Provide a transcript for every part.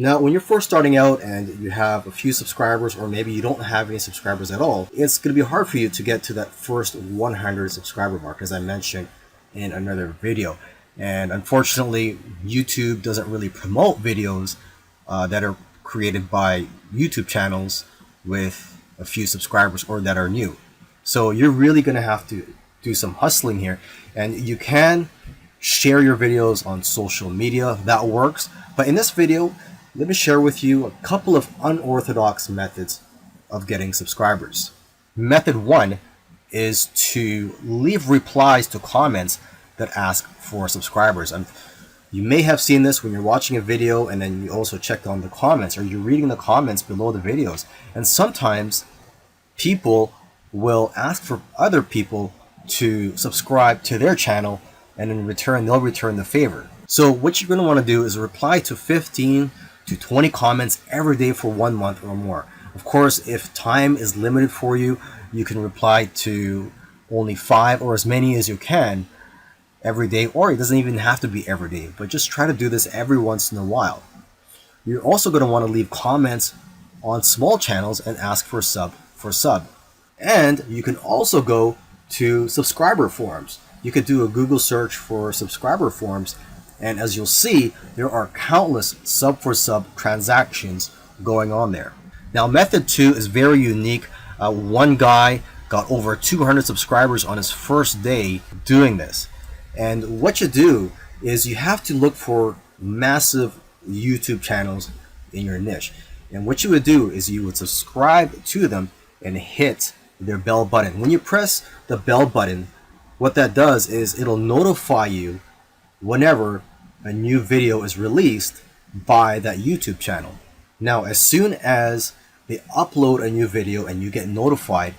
Now, when you're first starting out and you have a few subscribers, or maybe you don't have any subscribers at all, it's going to be hard for you to get to that first 100 subscriber mark, as I mentioned in another video. And unfortunately, YouTube doesn't really promote videos that are created by YouTube channels with a few subscribers or that are new. So you're really going to have to do some hustling here, and you can share your videos on social media. That works. But in this video, let me share with you a couple of unorthodox methods of getting subscribers. Method 1 is to leave replies to comments that ask for subscribers. And you may have seen this when you're watching a video and then you also check on the comments, or you're reading the comments below the videos. And sometimes people will ask for other people to subscribe to their channel, and in return they'll return the favor. So what you're going to want to do is reply to 15 to 20 comments every day for 1 month or more. Of course, if time is limited for you, you can reply to only 5 or as many as you can every day, or it doesn't even have to be every day, but just try to do this every once in a while. You're also going to want to leave comments on small channels and ask for sub. And you can also go to subscriber forums. You could do a Google search for subscriber forums, and as you'll see, there are countless sub transactions going on there. Now, method 2 is very unique. One guy got over 200 subscribers on his first day doing this. And what you do is you have to look for massive YouTube channels in your niche. And what you would do is you would subscribe to them and hit their bell button. When you press the bell button, what that does is it'll notify you whenever a new video is released by that YouTube channel. Now, as soon as they upload a new video and you get notified,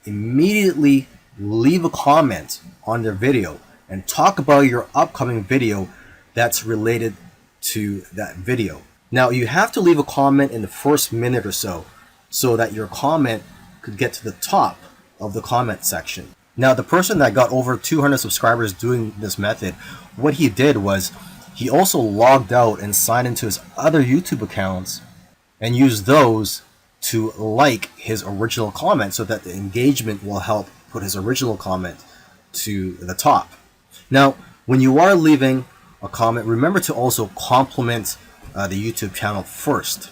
immediately leave a comment on their video and talk about your upcoming video that's related to that video. Now, you have to leave a comment in the first minute or so that your comment could get to the top of the comment section. Now, the person that got over 200 subscribers doing this method, what he did was he also logged out and signed into his other YouTube accounts and used those to like his original comment, so that the engagement will help put his original comment to the top. Now, when you are leaving a comment, remember to also compliment the YouTube channel first.